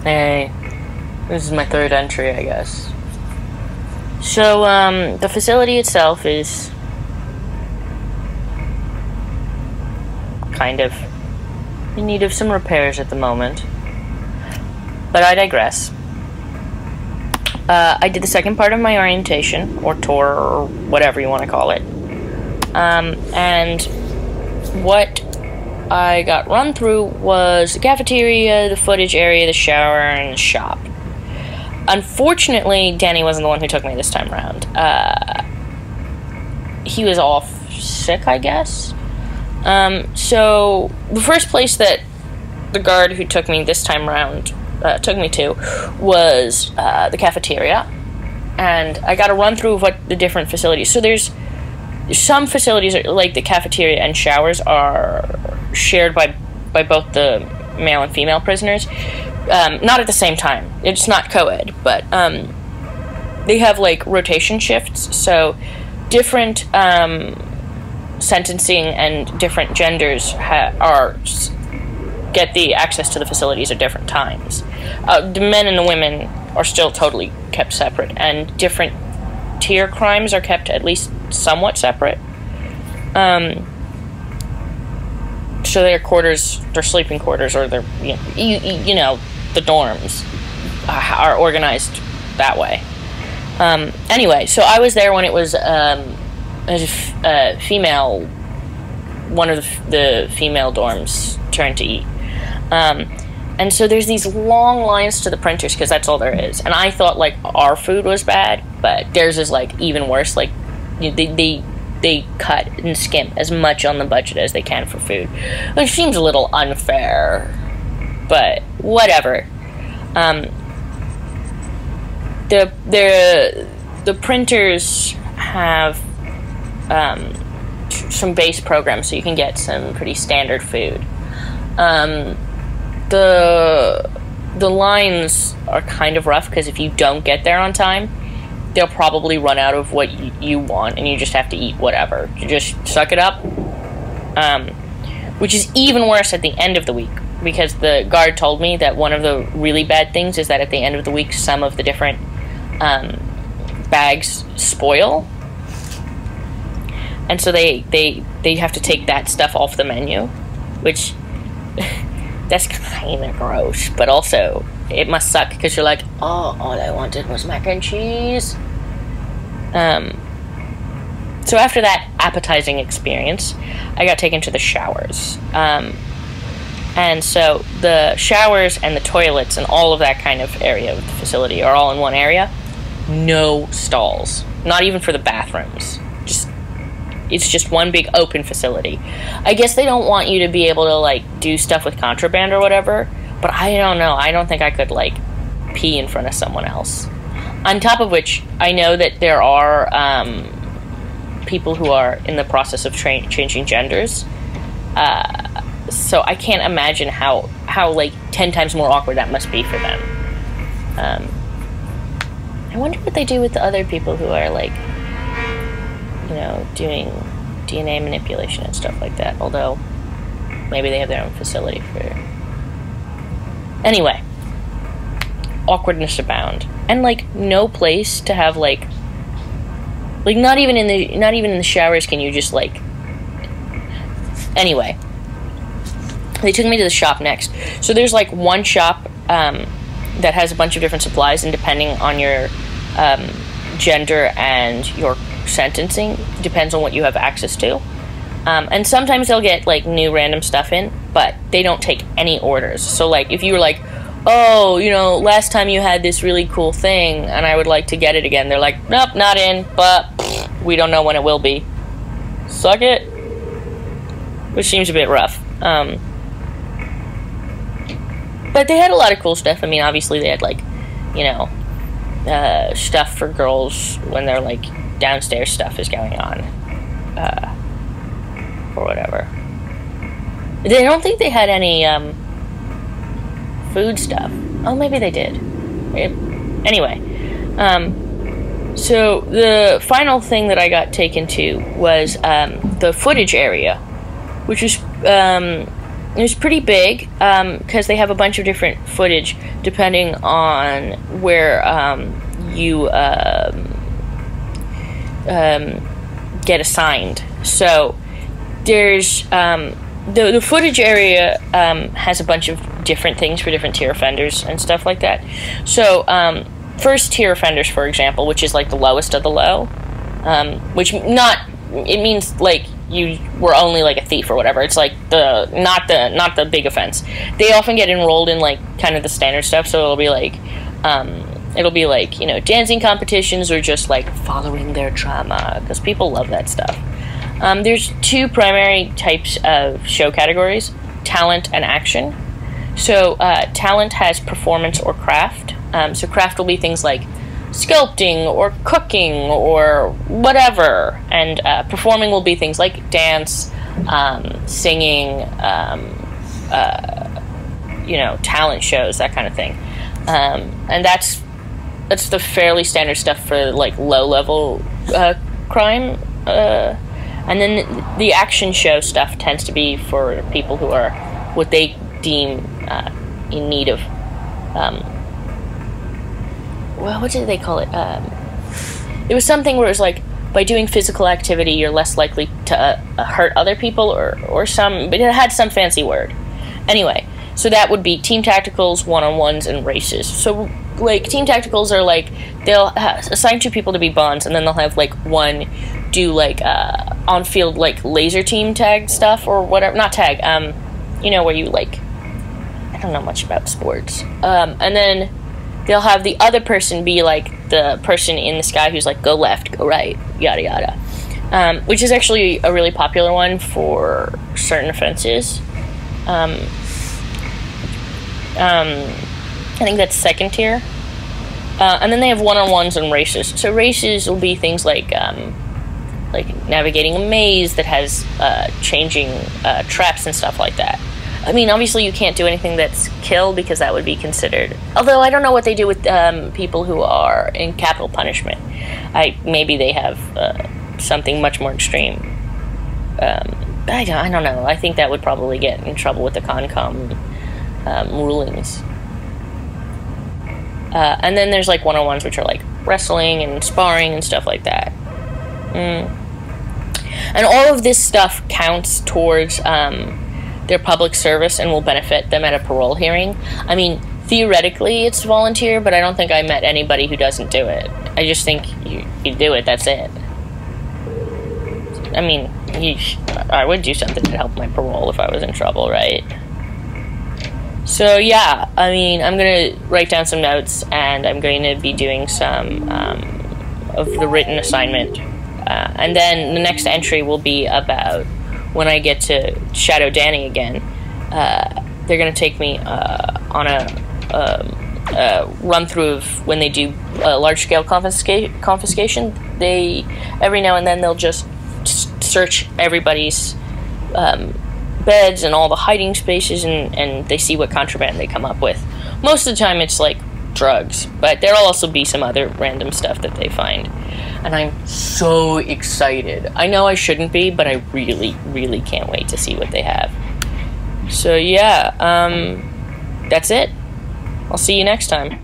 Hey, this is my third entry, I guess. So, the facility itself is kind of in need of some repairs at the moment. But I digress. I did the second part of my orientation, or tour, or whatever you want to call it. And what I got run through was the cafeteria, the footage area, the shower, and the shop. Unfortunately, Danny wasn't the one who took me this time around. He was off sick, I guess. So the first place that the guard who took me this time around took me to was the cafeteria. And I got a run through of what the different facilities. So there's some facilities, like the cafeteria and showers, are shared by both the male and female prisoners. Not at the same time. It's not co-ed, but they have like rotation shifts. So different sentencing and different genders get the access to the facilities at different times. The men and the women are still totally kept separate, and different tier crimes are kept at least somewhat separate. So their quarters, their sleeping quarters, or their you know the dorms are organized that way. Anyway, so I was there when it was female, one of the female dorms turn to eat. And so there's these long lines to the printers because that's all there is. And I thought like our food was bad, but theirs is like even worse. Like they cut and skim as much on the budget as they can for food, which seems a little unfair, but whatever. The printers have some base programs, so you can get some pretty standard food. The lines are kind of rough because if you don't get there on time, they'll probably run out of what you want, and you just have to eat whatever. You just suck it up. Which is even worse at the end of the week, because the guard told me that one of the really bad things is that at the end of the week, some of the different bags spoil. And so they have to take that stuff off the menu, which that's kind of gross, but also it must suck because you're like, oh, all I wanted was mac and cheese. So after that appetizing experience, I got taken to the showers. And so the showers and the toilets and all of that kind of area of the facility are all in one area. No stalls. Not even for the bathrooms. It's just one big open facility. I guess they don't want you to be able to, like, do stuff with contraband or whatever, but I don't know. I don't think I could, like, pee in front of someone else. On top of which, I know that there are people who are in the process of changing genders, so I can't imagine how like, 10 times more awkward that must be for them. I wonder what they do with the other people who are, like, you know, doing DNA manipulation and stuff like that. Although, maybe they have their own facility for... Anyway. Awkwardness abound. And, like, no place to have, like, not even in the showers can you just, like... Anyway. They took me to the shop next. So there's, like, one shop, that has a bunch of different supplies, and depending on your, gender and your sentencing, depends on what you have access to. And sometimes they'll get, like, new random stuff in, but they don't take any orders. So, like, if you were like, oh, you know, last time you had this really cool thing, and I would like to get it again, they're like, nope, not in, but we don't know when it will be. Suck it. Which seems a bit rough. But they had a lot of cool stuff. I mean, obviously they had, like, you know, stuff for girls when they're, like, downstairs stuff is going on, or whatever. I don't think they had any food stuff. Oh, maybe they did. Anyway, so the final thing that I got taken to was the footage area, which is It was pretty big because they have a bunch of different footage depending on where you get assigned. So there's the footage area has a bunch of different things for different tier offenders and stuff like that. So first tier offenders, for example, which is like the lowest of the low, which it means like you were only like a thief or whatever. It's like not the big offense. They often get enrolled in like kind of the standard stuff. So it'll be like dancing competitions or just like following their trauma, because people love that stuff. There's two primary types of show categories: talent and action. So talent has performance or craft. So craft will be things like sculpting or cooking or whatever, and performing will be things like dance, singing, talent shows, that kind of thing. And that's the fairly standard stuff for like low level crime. And then the action show stuff tends to be for people who are what they deem in need of what did they call it? It was something where it was like, by doing physical activity, you're less likely to hurt other people or some, but it had some fancy word. Anyway, so that would be team tacticals, one-on-ones, and races. So, like, team tacticals are like, they'll assign two people to be bonds, and then they'll have, like, one do, like, on-field, like, laser team tag stuff, or whatever. Not tag, where you, like, I don't know much about sports. And then they'll have the other person be like the person in the sky who's like, go left, go right, yada yada. Which is actually a really popular one for certain offenses. I think that's second tier. And then they have one-on-ones and races. So races will be things like navigating a maze that has changing traps and stuff like that. I mean, obviously you can't do anything that's kill, because that would be considered... Although I don't know what they do with people who are in capital punishment. Maybe they have something much more extreme. I don't know. I think that would probably get in trouble with the Concom rulings. And then there's like one-on-ones, which are like wrestling and sparring and stuff like that. And all of this stuff counts towards their public service and will benefit them at a parole hearing. I mean, theoretically it's volunteer, but I don't think I met anybody who doesn't do it. I just think you do it, that's it. I mean, I would do something to help my parole if I was in trouble, right? So yeah, I mean, I'm going to write down some notes, and I'm going to be doing some of the written assignment. And then the next entry will be about when I get to Shadow Danny again. They're going to take me on a run-through of when they do large-scale confiscation. Every now and then they'll just search everybody's beds and all the hiding spaces, and they see what contraband they come up with. Most of the time it's like drugs, but there'll also be some other random stuff that they find. And I'm so excited. I know I shouldn't be, but I really, really can't wait to see what they have. So yeah, that's it. I'll see you next time.